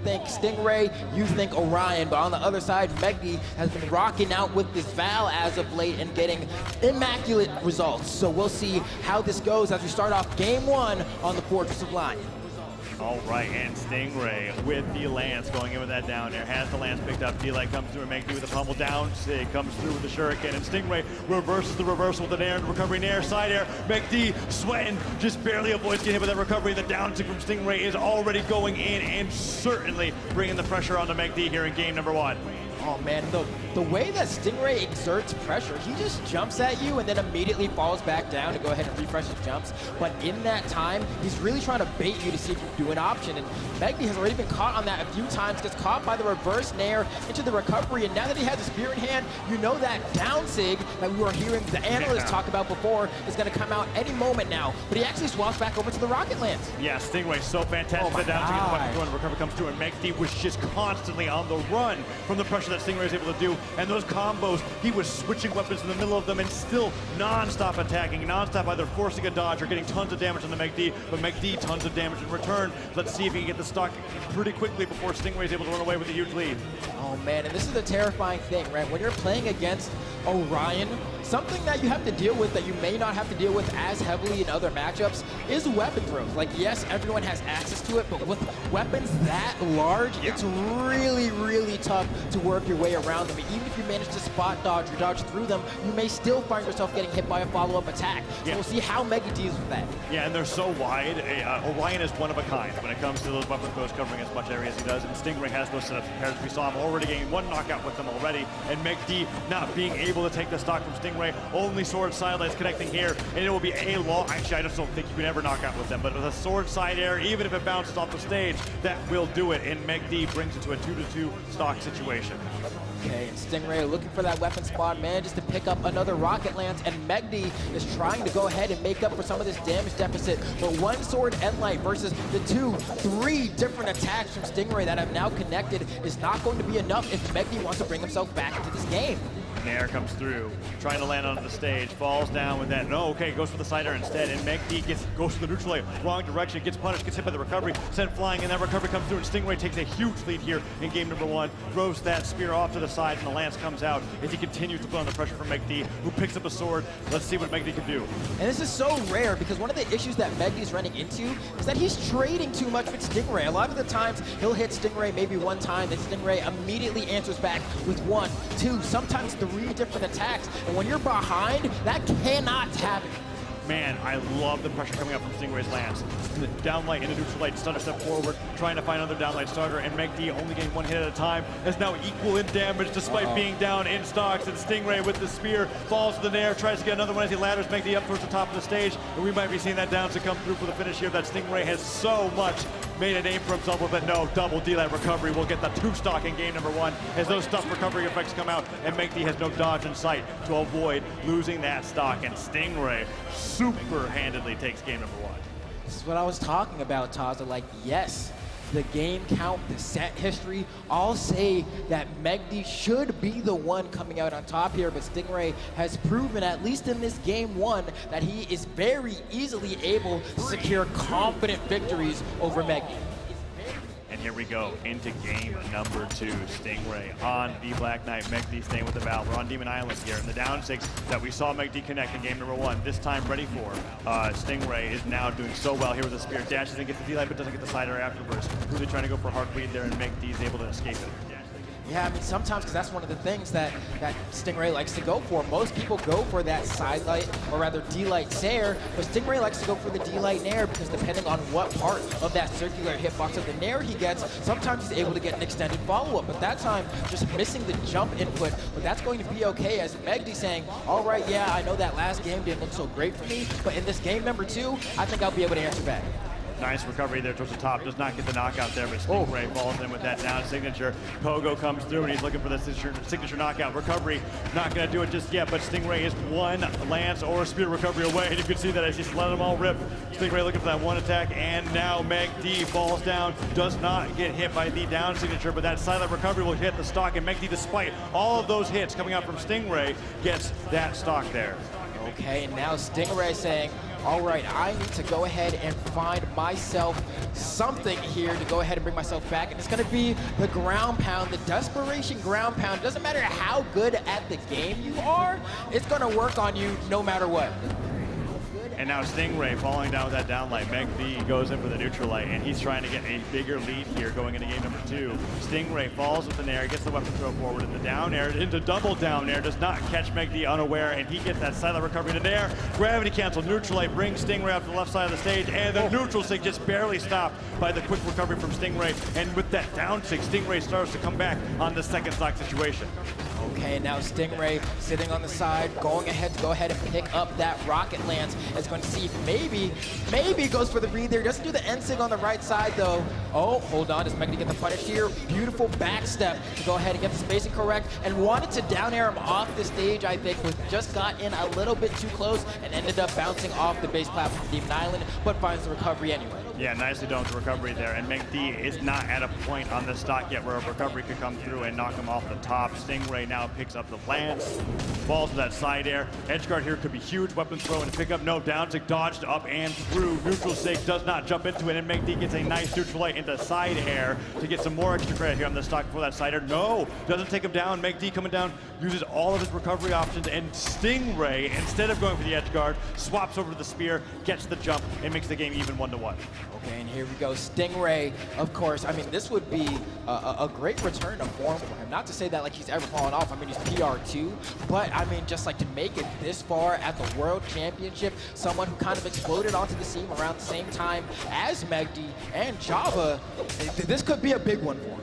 think Stingray, you think Orion, but on the other side, megd has been rocking out with this Val as of late and getting immaculate results. So we'll see how this goes as we start off game 1 on the Fortress of Lion. All right, and Stingray with the lance going in with that down air. Has the lance picked up. D-Light comes through and megd with the pummel down. Sig comes through with the shuriken, and Stingray reverses the reversal with an air and recovery nair, side air. megd sweating, just barely avoids getting hit with that recovery. The down sig from Stingray is already going in and certainly bringing the pressure onto megd here in game number 1. Oh man, the way that Stingray exerts pressure, he just jumps at you and then immediately falls back down to go ahead and refresh his jumps. But in that time, he's really trying to bait you to see if you do an option. And megd has already been caught on that a few times, gets caught by the reverse nair into the recovery. And now that he has the spear in hand, you know that down sig that we were hearing the analysts talk about before is going to come out any moment now. But he actually swaps back over to the rocket lance. Yeah, Stingray so fantastic. The down sig and the recovery comes through, and megd was just constantly on the run from the pressure that Stingray is able to do, and those combos, he was switching weapons in the middle of them and still non-stop attacking, non-stop either forcing a dodge or getting tons of damage on the megd, but megd tons of damage in return. Let's see if he can get the stock pretty quickly before Stingray is able to run away with a huge lead. Oh man, and this is the terrifying thing, right? When you're playing against Orion, something that you have to deal with that you may not have to deal with as heavily in other matchups is weapon throws. Like, yes, everyone has access to it, but with weapons that large, it's really, really tough to work your way around them. Even if you manage to spot dodge or dodge through them, you may still find yourself getting hit by a follow-up attack. So we'll see how megd deals with that. Yeah, and they're so wide. Orion is one of a kind when it comes to those weapon throws covering as much area as he does, and Stingray has those setups prepared. We saw him already getting one knockout with them already, and megd not being able to take the stock from Stingray. Only sword sidelights connecting here, and it will be a long. Actually, I just don't think you can ever knock out with them, but with a sword side air, even if it bounces off the stage, that will do it, and megd brings it to a 2-2 stock situation. Okay, and Stingray looking for that weapon spot, manages to pick up another rocket lance, and megd is trying to go ahead and make up for some of this damage deficit. But one sword Endlight versus the 3 different attacks from Stingray that have now connected is not going to be enough if megd wants to bring himself back into this game. Nair comes through, trying to land onto the stage, falls down with that. No, okay, goes for the side air instead, and megd goes for the neutral air, wrong direction, gets punished, gets hit by the recovery, sent flying, and that recovery comes through, and Stingray takes a huge lead here in game number 1, throws that spear off to the side, and the lance comes out as he continues to put on the pressure for megd, who picks up a sword. Let's see what megd can do. And this is so rare because one of the issues that megd is running into is that he's trading too much with Stingray. A lot of the times, he'll hit Stingray maybe one time, then Stingray immediately answers back with 1, 2, sometimes 3 different attacks, and when you're behind, that cannot happen. Man, I love the pressure coming up from Stingray's lance. The downlight into neutral light, stutter step forward, trying to find another downlight starter, and megd only getting 1 hit at a time is now equal in damage despite being down in stocks, and Stingray with the spear falls to the nair, tries to get another one as he ladders megd up towards the top of the stage, and we might be seeing that down to come through for the finish here that Stingray has so much made a name for himself with, but no, double D-Light recovery will get the 2 stock in game number 1 as those stuff recovery effects come out, and megd has no dodge in sight to avoid losing that stock, and Stingray super handedly takes game number 1. This is what I was talking about, Taza. Like, yes, the game count, the set history, all say that megd should be the one coming out on top here, but Stingray has proven, at least in this game 1, that he is very easily able to secure confident victories over megd. And here we go into game number 2. Stingray on the Black Knight, megd staying with the Val. We're on Demon Island here, and the down 6 that we saw megd connect in game number 1, this time ready for. Stingray is now doing so well here with the spear. Dashes and gets the D-Light, but doesn't get the side air afterwards. Really trying to go for a hard bleed there, and megd is able to escape it. Yeah, I mean, sometimes, because that's one of the things that Stingray likes to go for. Most people go for that side light, or rather D-Light Sair, but Stingray likes to go for the D-Light Nair because depending on what part of that circular hitbox of the Nair he gets, sometimes he's able to get an extended follow-up. But that time, just missing the jump input, but that's going to be okay as megd saying, all right, yeah, I know that last game didn't look so great for me, but in this game number 2, I think I'll be able to answer back. Nice recovery there towards the top. Does not get the knockout there, but Stingray falls in with that down signature. Pogo comes through, and he's looking for the signature knockout. Recovery, not going to do it just yet, but Stingray is 1 lance or spear recovery away, and you can see that as he's letting them all rip. Stingray looking for that 1 attack, and now megd falls down. Does not get hit by the down signature, but that silent recovery will hit the stock, and megd, despite all of those hits coming out from Stingray, gets that stock there. Okay, and now Stingray saying, all right, I need to go ahead and find myself something here to go ahead and bring myself back. And it's going to be the ground pound, the desperation ground pound. Doesn't matter how good at the game you are, it's going to work on you no matter what. And now Stingray falling down with that down light. megd goes in for the neutral light, and he's trying to get a bigger lead here going into game number 2. Stingray falls with an air, gets the weapon throw forward in the down air, into double down air, does not catch megd unaware, and he gets that silent recovery in the air. Gravity cancel, neutral light brings Stingray up to the left side of the stage, and the neutral sig just barely stopped by the quick recovery from Stingray. And with that down sig, Stingray starts to come back on the second stock situation. Okay, now Stingray sitting on the side, going ahead to go ahead and pick up that rocket lance. Is going to see if maybe goes for the read there. Doesn't do the end sig on the right side though. Oh, hold on, does megd get the punish here? Beautiful back step to go ahead and get the spacing correct, and wanted to down air him off the stage, I think, but just got in a little bit too close and ended up bouncing off the base platform of Demon Island, but finds the recovery anyway. Yeah, nicely done with the recovery there, and megd is not at a point on this stock yet where a recovery could come through and knock him off the top. Stingray now picks up the lance, falls to that side air. Edgeguard here could be huge, weapon throw and pick up, no, down sig dodged up and through. Neutral sig does not jump into it, and megd gets a nice neutral light into side air to get some more extra credit here on this stock for that side air. No, doesn't take him down. megd coming down, uses all of his recovery options, and Stingray, instead of going for the edgeguard, swaps over to the spear, gets the jump, and makes the game even 1-1. Okay, and here we go. Stingray, of course, I mean, this would be a great return to form for him. Not to say that like he's ever fallen off. I mean, he's PR2, but I mean, just like to make it this far at the World Championship, someone who kind of exploded onto the scene around the same time as megd and Java, this could be a big one for him.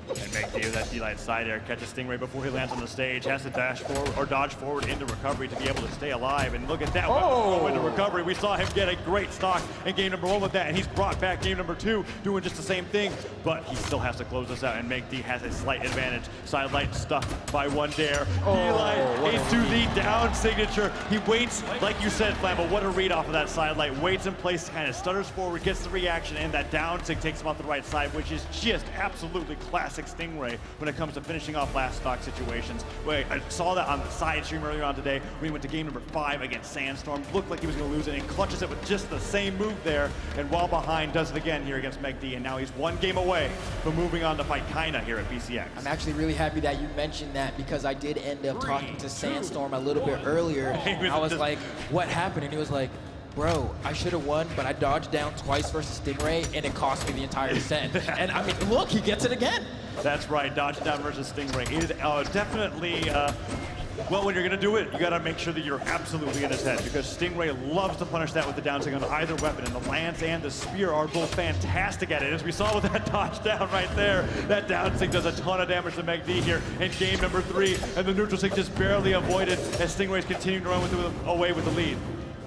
And megd with that D-Light side air catches Stingray before he lands on the stage, has to dash forward or dodge forward into recovery to be able to stay alive. And look at that, go into recovery. We saw him get a great stock in game number 1 with that, and he's brought back game number 2 doing just the same thing, but he still has to close this out, and megd has a slight advantage. Side light stuck by one dare. D-Light into the down signature. He waits, like you said, Flambo, what a read off of that side light. Waits in place, kind of stutters forward, gets the reaction, and that down sig takes him off the right side, which is just absolutely classic Stingray when it comes to finishing off last stock situations. I saw that on the side stream earlier on today when he went to game number 5 against Sandstorm. Looked like he was going to lose it, and clutches it with just the same move there, and while behind does it again here against megd, and now he's 1 game away from moving on to fight Kaina here at BCX. I'm actually really happy that you mentioned that, because I did end up talking to Sandstorm a little bit earlier. I was like, what happened? And he was like, bro, I should have won, but I dodged down twice versus Stingray, and it cost me the entire set. And I mean, look, he gets it again. That's right, dodge down versus Stingray is definitely, well, when you're going to do it, you got to make sure that you're absolutely in his head, because Stingray loves to punish that with the down sig on either weapon, and the lance and the spear are both fantastic at it. As we saw with that dodge down right there, that down sig does a ton of damage to megd here in game number 3, and the neutral sig just barely avoided as Stingray's continuing to run away with the lead.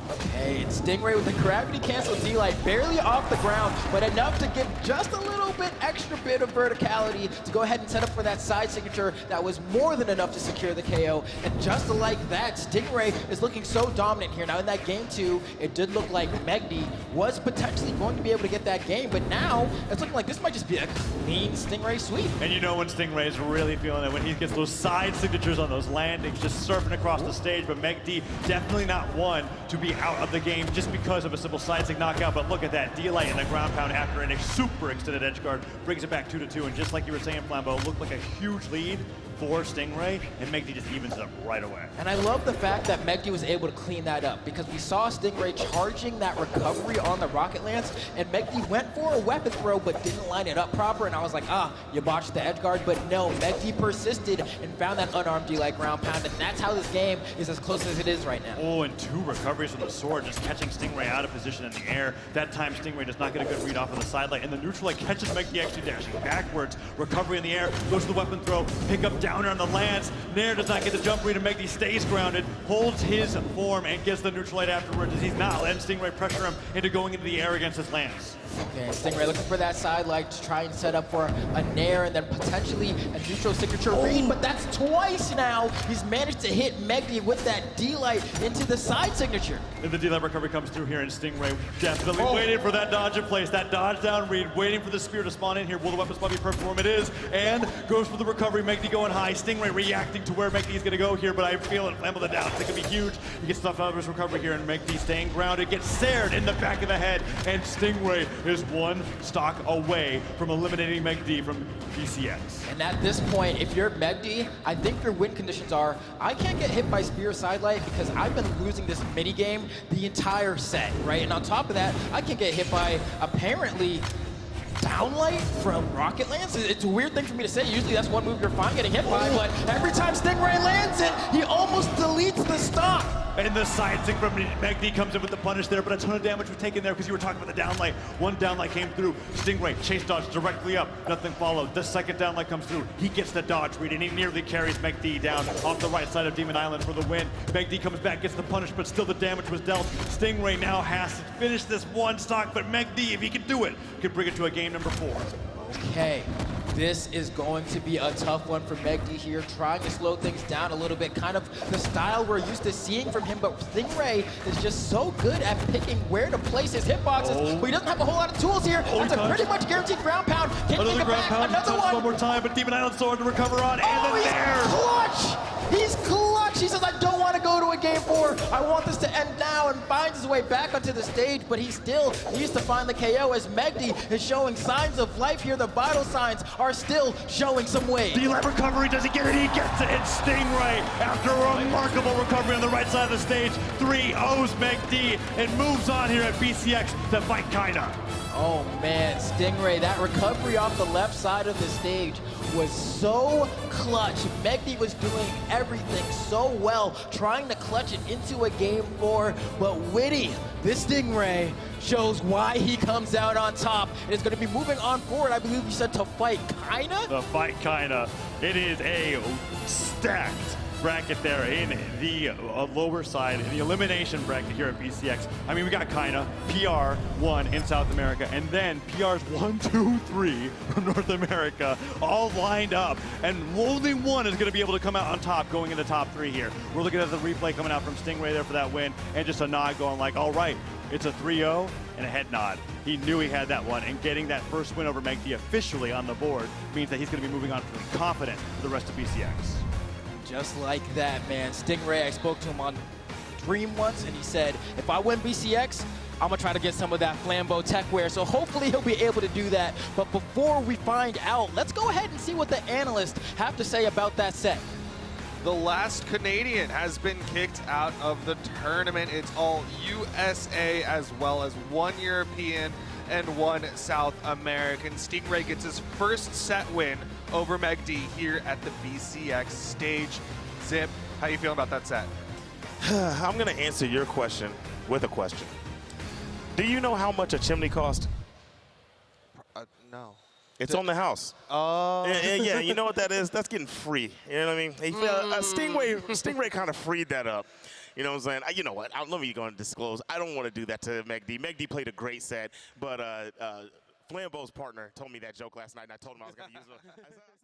Okay, it's Stingray with the gravity cancel D-Light, barely off the ground, but enough to give just a little bit extra bit of verticality to go ahead and set up for that side signature that was more than enough to secure the KO. And just like that, Stingray is looking so dominant here. Now in that game 2, it did look like megd was potentially going to be able to get that game, but now it's looking like this might just be a clean Stingray sweep. And you know when Stingray is really feeling it, when he gets those side signatures on those landings, just surfing across the stage, but megd definitely not one to be out of the game just because of a simple side sig knockout. But look at that, D-Light and the ground pound after a super extended edge guard brings it back 2-2, and just like you were saying, Flambeau, looked like a huge lead for Stingray, and megd just evens it up right away. And I love the fact that megd was able to clean that up, because we saw Stingray charging that recovery on the rocket lance, and megd went for a weapon throw but didn't line it up proper, and I was like, you botched the edge guard, but no, megd persisted and found that unarmed D-Light ground pound, and that's how this game is as close as it is right now. Oh, and 2 recoveries from the sword, just catching Stingray out of position in the air. That time Stingray does not get a good read off on the side light, and the neutral light catches megd actually dashing backwards. Recovery in the air, goes to the weapon throw, pick up downer on the lance. Nair does not get the jump read, and megd stays grounded, holds his form, and gets the neutral light afterwards, as he's not letting Stingray pressure him into going into the air against his lance. Okay, Stingray looking for that side light to try and set up for a Nair and then potentially a neutral signature read, but that's twice now. He's managed to hit megd with that D-Light into the side signature. And the D-Light recovery comes through here, and Stingray definitely waiting for that dodge in place, that dodge down read, waiting for the spear to spawn in here. Will the weapon spot be perfect for him? It is, and goes for the recovery. megd going high. high. Stingray reacting to where megd is going to go here, but I feel it. Flamble the down. It could be huge. He gets stuff out of his recovery here, and megd staying grounded. Gets sared in the back of the head, and Stingray is one stock away from eliminating megd from BCX. And at this point, if you're megd, I think your win conditions are, I can't get hit by Spear Sidelight because I've been losing this mini game the entire set, right? And on top of that, I can get hit by apparently downlight from Rocket Lance. It's a weird thing for me to say. Usually that's one move you're fine getting hit by, but every time Stingray lands it, he almost deletes the stock. And the side stick from megd comes in with the punish there, but a ton of damage was taken there because you were talking about the downlight. One downlight came through. Stingray chase dodge directly up. Nothing followed. The second downlight comes through. He gets the dodge read, and he nearly carries megd down off the right side of Demon Island for the win. megd comes back, gets the punish, but still the damage was dealt. Stingray now has to finish this one stock, but megd, if he can do it, could bring it to a game number 4. Okay, this is going to be a tough one for megd here, trying to slow things down a little bit, kind of the style we're used to seeing from him, but Stingray is just so good at picking where to place his hitboxes, but he doesn't have a whole lot of tools here. That's a pretty much guaranteed ground pound. Can he make it back? Another one more time, but Demon Island sword to recover on, and he's there! clutch! He's clutch! He says, I don't want to go to a game 4. I want this to end now, and finds his way back onto the stage, but he still needs to find the KO as megd is showing signs of life here. The vital signs are still showing some weight. D-Lab recovery, does he get it? He gets it. It's Stingray after a remarkable recovery on the right side of the stage. 3-0s megd and moves on here at BCX to fight Kaina. Oh man, Stingray, that recovery off the left side of the stage was so clutch. megd was doing everything so well, trying to clutch it into a game 4, but Witty, this Stingray, shows why he comes out on top. And is going to be moving on forward, I believe you said, to fight Kaina? The fight Kaina. It is a stacked bracket there in the lower side, in the elimination bracket here at BCX. I mean, we got Kaina, PR 1 in South America, and then PRs 1, 2, 3 from North America, all lined up, and only one is going to be able to come out on top going in the top 3 here. We're looking at the replay coming out from Stingray there for that win, and just a nod going like, all right, it's a 3-0 and a head nod. He knew he had that one, and getting that first win over megd officially on the board means that he's going to be moving on feeling confident for the rest of BCX. Just like that, man. Stingray, I spoke to him on Dream once, and he said, if I win BCX, I'm going to try to get some of that Flambeau techwear, so hopefully he'll be able to do that. But before we find out, let's go ahead and see what the analysts have to say about that set. The last Canadian has been kicked out of the tournament. It's all USA as well as 1 European and 1 South American. Stingray gets his first set win over megd here at the BCX stage. Zip, how you feeling about that set? I'm going to answer your question with a question. Do you know how much a chimney cost? No. It's on the house. Oh. Yeah, you know what that is? That's getting free. You know what I mean? Stingray kind of freed that up. You know what I'm saying? You know what? Let me go and disclose. I don't want to do that to megd. megd played a great set, but Flambeau's partner told me that joke last night, and I told him I was going to use it.